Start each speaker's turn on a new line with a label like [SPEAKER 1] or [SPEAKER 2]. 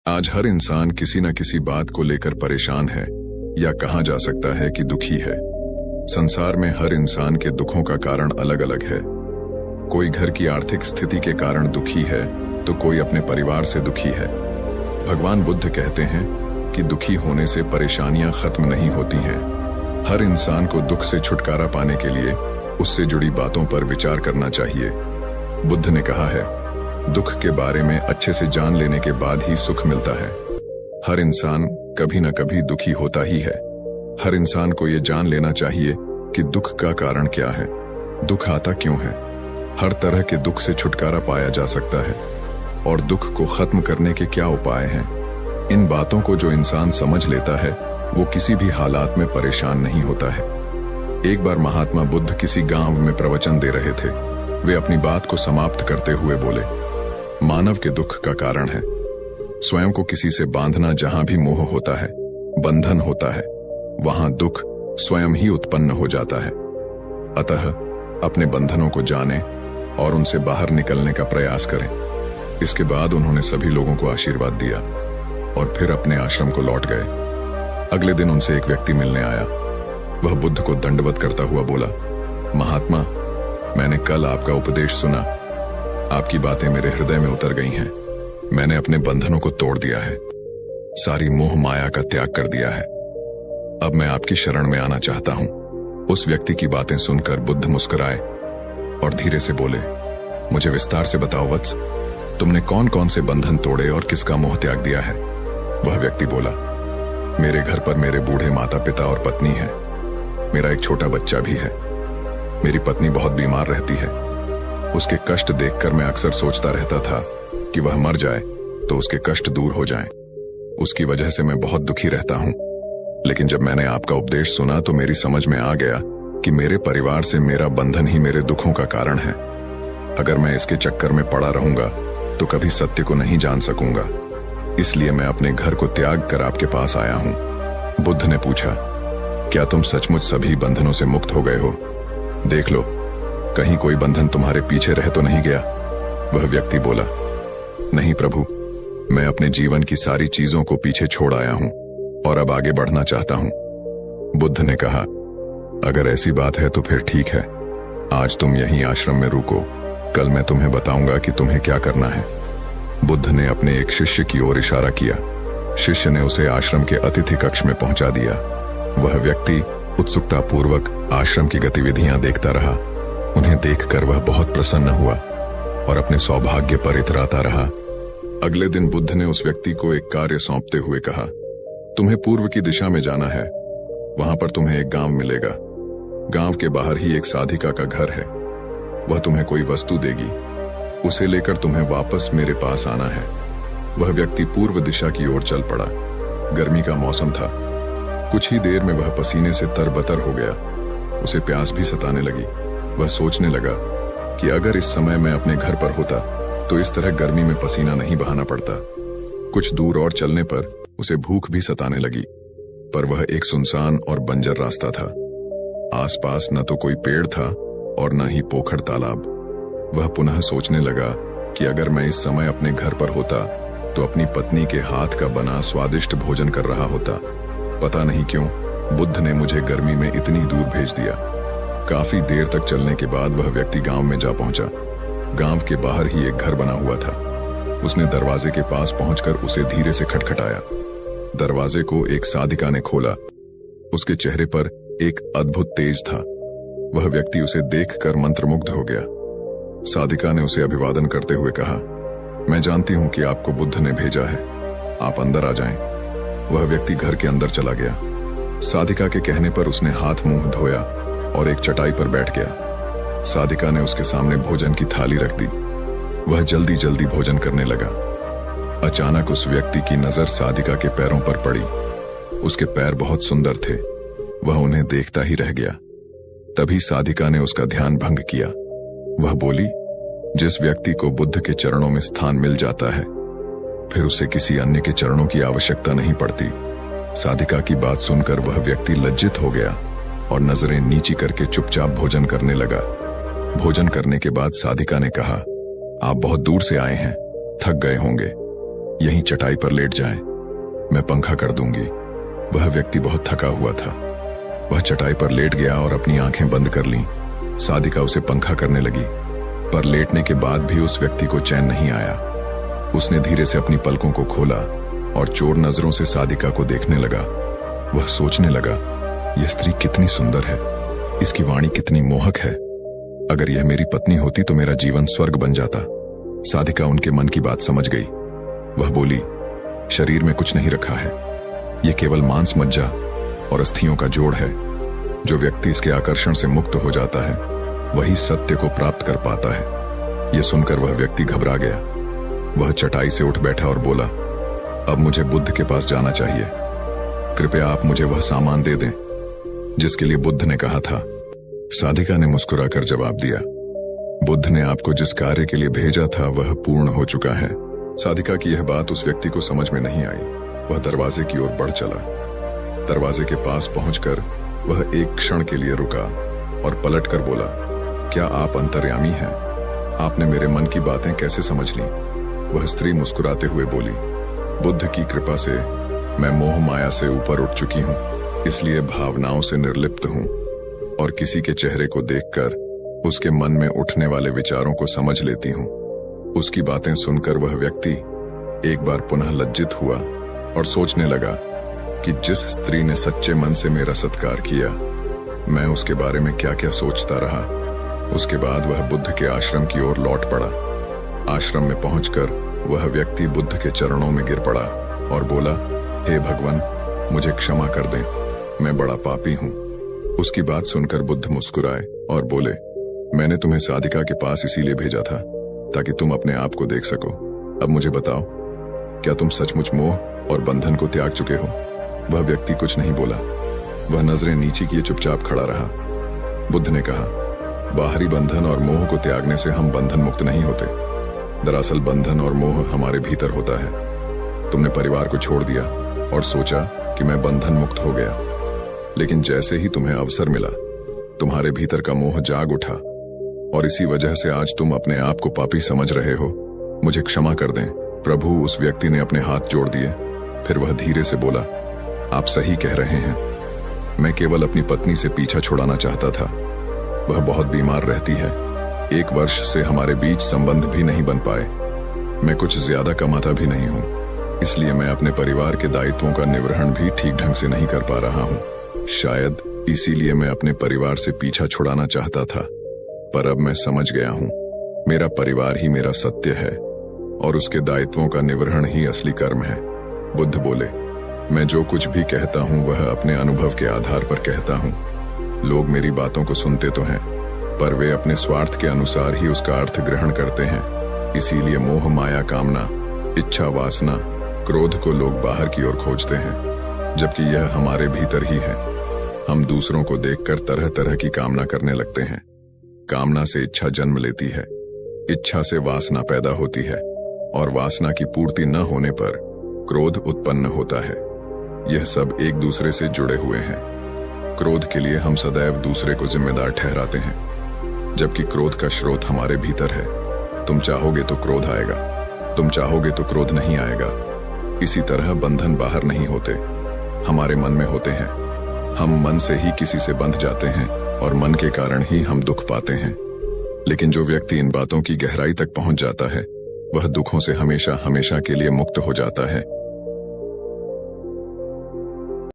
[SPEAKER 1] आज हर इंसान किसी न किसी बात को लेकर परेशान है, या कहा जा सकता है कि दुखी है। संसार में हर इंसान के दुखों का कारण अलग अलग है। कोई घर की आर्थिक स्थिति के कारण दुखी है, तो कोई अपने परिवार से दुखी है। भगवान बुद्ध कहते हैं कि दुखी होने से परेशानियां खत्म नहीं होती हैं। हर इंसान को दुख से छुटकारा पाने के लिए उससे जुड़ी बातों पर विचार करना चाहिए। बुद्ध ने कहा है, दुख के बारे में अच्छे से जान लेने के बाद ही सुख मिलता है। हर इंसान कभी न कभी दुखी होता ही है। हर इंसान को यह जान लेना चाहिए कि दुख का कारण क्या है, दुख आता क्यों है। हर तरह के दुख से छुटकारा पाया जा सकता है और दुख को खत्म करने के क्या उपाय हैं। इन बातों को जो इंसान समझ लेता है वो किसी भी हालात में परेशान नहीं होता है। एक बार महात्मा बुद्ध किसी गांव में प्रवचन दे रहे थे। वे अपनी बात को समाप्त करते हुए बोले, मानव के दुख का कारण है स्वयं को किसी से बांधना। जहां भी मोह होता है, बंधन होता है, वहां दुख स्वयं ही उत्पन्न हो जाता है। अतः अपने बंधनों को जानें और उनसे बाहर निकलने का प्रयास करें। इसके बाद उन्होंने सभी लोगों को आशीर्वाद दिया और फिर अपने आश्रम को लौट गए। अगले दिन उनसे एक व्यक्ति मिलने आया। वह बुद्ध को दंडवत करता हुआ बोला, महात्मा, मैंने कल आपका उपदेश सुना। आपकी बातें मेरे हृदय में उतर गई हैं। मैंने अपने बंधनों को तोड़ दिया है, सारी मोह माया का त्याग कर दिया है। अब मैं आपकी शरण में आना चाहता हूं। उस व्यक्ति की बातें सुनकर बुद्ध मुस्कुराए और धीरे से बोले, मुझे विस्तार से बताओ वत्स, तुमने कौन कौन से बंधन तोड़े और किसका मोह त्याग दिया है। वह व्यक्ति बोला, मेरे घर पर मेरे बूढ़े माता पिता और पत्नी है। मेरा एक छोटा बच्चा भी है। मेरी पत्नी बहुत बीमार रहती है। उसके कष्ट देखकर मैं अक्सर सोचता रहता था कि वह मर जाए तो उसके कष्ट दूर हो जाएं। उसकी वजह से मैं बहुत दुखी रहता हूं। लेकिन जब मैंने आपका उपदेश सुना तो मेरी समझ में आ गया कि मेरे परिवार से मेरा बंधन ही मेरे दुखों का कारण है। अगर मैं इसके चक्कर में पड़ा रहूंगा तो कभी सत्य को नहीं जान सकूंगा। इसलिए मैं अपने घर को त्याग कर आपके पास आया हूं। बुद्ध ने पूछा, क्या तुम सचमुच सभी बंधनों से मुक्त हो गए हो? देख लो, कहीं कोई बंधन तुम्हारे पीछे रह तो नहीं गया। वह व्यक्ति बोला, नहीं प्रभु, मैं अपने जीवन की सारी चीजों को पीछे छोड़ आया हूं और अब आगे बढ़ना चाहता हूं। बुद्ध ने कहा, अगर ऐसी बात है तो फिर ठीक है। आज तुम यहीं आश्रम में रुको, कल मैं तुम्हें बताऊंगा कि तुम्हें क्या करना है। बुद्ध ने अपने एक शिष्य की ओर इशारा किया। शिष्य ने उसे आश्रम के अतिथि कक्ष में पहुंचा दिया। वह व्यक्ति उत्सुकता पूर्वक आश्रम की गतिविधियां देखता रहा। उन्हें देखकर वह बहुत प्रसन्न हुआ और अपने सौभाग्य पर इतराता रहा। अगले दिन बुद्ध ने उस व्यक्ति को एक कार्य सौंपते हुए कहा, तुम्हें पूर्व की दिशा में जाना है। वहां पर तुम्हें एक गांव मिलेगा। गांव के बाहर ही एक साधिका का घर है। वह तुम्हें कोई वस्तु देगी। उसे लेकर तुम्हें वापस मेरे पास आना है। वह व्यक्ति पूर्व दिशा की ओर चल पड़ा। गर्मी का मौसम था। कुछ ही देर में वह पसीने से तरबतर हो गया। उसे प्यास भी सताने लगी। वह सोचने लगा कि अगर इस समय मैं अपने घर पर होता तो इस तरह गर्मी में पसीना नहीं बहाना पड़ता। कुछ दूर और चलने पर उसे भूख भी सताने लगी, पर वह एक सुनसान और बंजर रास्ता था। आसपास न तो कोई पेड़ था और न ही पोखर तालाब। वह पुनः सोचने लगा कि अगर मैं इस समय अपने घर पर होता तो अपनी पत्नी के हाथ का बना स्वादिष्ट भोजन कर रहा होता। पता नहीं क्यों बुद्ध ने मुझे गर्मी में इतनी दूर भेज दिया। काफी देर तक चलने के बाद वह व्यक्ति गांव में जा पहुंचा। गांव के बाहर ही एक घर बना हुआ था। उसने दरवाजे के पास पहुंचकर उसे धीरे से खटखटाया। दरवाजे को एक साधिका ने खोला। उसके चेहरे पर एक अद्भुत तेज था। वह व्यक्ति उसे देखकर मंत्रमुग्ध हो गया। साधिका ने उसे अभिवादन करते हुए कहा, मैं जानती हूं कि आपको बुद्ध ने भेजा है। आप अंदर आ जाएं। वह व्यक्ति घर के अंदर चला गया। साधिका के कहने पर उसने हाथ मुंह धोया और एक चटाई पर बैठ गया। साधिका ने उसके सामने भोजन की थाली रख दी। वह जल्दी जल्दी भोजन करने लगा। अचानक उस व्यक्ति की नजर साधिका के पैरों पर पड़ी। उसके पैर बहुत सुंदर थे। वह उन्हें देखता ही रह गया। तभी साधिका ने उसका ध्यान भंग किया। वह बोली, जिस व्यक्ति को बुद्ध के चरणों में स्थान मिल जाता है फिर उसे किसी अन्य के चरणों की आवश्यकता नहीं पड़ती। साधिका की बात सुनकर वह व्यक्ति लज्जित हो गया और नजरें नीची करके चुपचाप भोजन करने लगा। भोजन करने के बाद साधिका ने कहा, आप बहुत दूर से आए हैं, थक गए होंगे। यहीं चटाई पर लेट जाएं, मैं पंखा कर दूंगी। वह व्यक्ति बहुत थका हुआ था। वह चटाई पर लेट गया और अपनी आंखें बंद कर लीं। सादिका उसे पंखा करने लगी, पर लेटने के बाद भी उस व्यक्ति को चैन नहीं आया। उसने धीरे से अपनी पलकों को खोला और चोर नजरों से सादिका को देखने लगा। वह सोचने लगा, यह स्त्री कितनी सुंदर है, इसकी वाणी कितनी मोहक है। अगर यह मेरी पत्नी होती तो मेरा जीवन स्वर्ग बन जाता। सादिका उनके मन की बात समझ गई। वह बोली, शरीर में कुछ नहीं रखा है, यह केवल मांस मज्जा और अस्थियों का जोड़ है। जो व्यक्ति इसके आकर्षण से मुक्त हो जाता है वही सत्य को प्राप्त कर पाता है। यह सुनकर वह व्यक्ति घबरा गया। वह चटाई से उठ बैठा और बोला, अब मुझे बुद्ध के पास जाना चाहिए। कृपया आप मुझे वह सामान दे दें जिसके लिए बुद्ध ने कहा था। सादिका ने मुस्कुराकर जवाब दिया, बुद्ध ने आपको जिस कार्य के लिए भेजा था वह पूर्ण हो चुका है। सादिका की यह बात उस व्यक्ति को समझ में नहीं आई। वह दरवाजे की ओर बढ़ चला। दरवाजे के पास पहुंचकर वह एक क्षण के लिए रुका और पलटकर बोला, क्या आप अंतर्यामी हैं? आपने मेरे मन की बातें कैसे समझ ली? वह स्त्री मुस्कुराते हुए बोली, बुद्ध की कृपा से मैं मोह माया से ऊपर उठ चुकी हूँ, इसलिए भावनाओं से निर्लिप्त हूँ और किसी के चेहरे को देखकर उसके मन में उठने वाले विचारों को समझ लेती हूँ। उसकी बातें सुनकर वह व्यक्ति एक बार पुनः लज्जित हुआ और सोचने लगा कि जिस स्त्री ने सच्चे मन से मेरा सत्कार किया, मैं उसके बारे में क्या क्या सोचता रहा। उसके बाद वह बुद्ध के आश्रम की ओर लौट पड़ा। आश्रम में पहुंचकर वह व्यक्ति बुद्ध के चरणों में गिर पड़ा और बोला, हे भगवान, मुझे क्षमा कर दें, मैं बड़ा पापी हूं। उसकी बात सुनकर बुद्ध मुस्कुराए और बोले, मैंने तुम्हें सादिका के पास इसीलिए भेजा था ताकि तुम अपने आप को देख सको। अब मुझे बताओ, क्या तुम सचमुच मोह और बंधन को त्याग चुके हो? वह व्यक्ति कुछ नहीं बोला। वह नजरें नीचे किए चुपचाप खड़ा रहा। बुद्ध ने कहा, बाहरी बंधन और मोह को त्यागने से हम बंधन मुक्त नहीं होते। दरअसल बंधन और मोह हमारे भीतर होता है। तुमने परिवार को छोड़ दिया और सोचा कि मैं बंधन मुक्त हो गया, लेकिन जैसे ही तुम्हें अवसर मिला तुम्हारे भीतर का मोह जाग उठा और इसी वजह से आज तुम अपने आप को पापी समझ रहे हो। मुझे क्षमा कर दें प्रभु। उस व्यक्ति ने अपने हाथ जोड़ दिए। फिर वह धीरे से बोला, आप सही कह रहे हैं, मैं केवल अपनी पत्नी से पीछा छुड़ाना चाहता था। वह बहुत बीमार रहती है। 1 वर्ष से हमारे बीच संबंध भी नहीं बन पाए। मैं कुछ ज्यादा कमाता भी नहीं हूँ, इसलिए मैं अपने परिवार के दायित्वों का निर्वहन भी ठीक ढंग से नहीं कर पा रहा हूँ। शायद इसीलिए मैं अपने परिवार से पीछा छुड़ाना चाहता था, पर अब मैं समझ गया हूँ, मेरा परिवार ही मेरा सत्य है और उसके दायित्वों का निर्वहन ही असली कर्म है। बुद्ध बोले, मैं जो कुछ भी कहता हूँ वह अपने अनुभव के आधार पर कहता हूँ। लोग मेरी बातों को सुनते तो हैं, पर वे अपने स्वार्थ के अनुसार ही उसका अर्थ ग्रहण करते हैं। इसीलिए मोह, माया, कामना, इच्छा, वासना, क्रोध को लोग बाहर की ओर खोजते हैं, जबकि यह हमारे भीतर ही है। हम दूसरों को देखकर तरह तरह की कामना करने लगते हैं। कामना से इच्छा जन्म लेती है, इच्छा से वासना पैदा होती है और वासना की पूर्ति न होने पर क्रोध उत्पन्न होता है। यह सब एक दूसरे से जुड़े हुए हैं। क्रोध के लिए हम सदैव दूसरे को जिम्मेदार ठहराते हैं, जबकि क्रोध का स्रोत हमारे भीतर है। तुम चाहोगे तो क्रोध आएगा, तुम चाहोगे तो क्रोध नहीं आएगा। इसी तरह बंधन बाहर नहीं होते, हमारे मन में होते हैं। हम मन से ही किसी से बंध जाते हैं और मन के कारण ही हम दुख पाते हैं। लेकिन जो व्यक्ति इन बातों की गहराई तक पहुंच जाता है वह दुखों से हमेशा हमेशा के लिए मुक्त हो जाता है।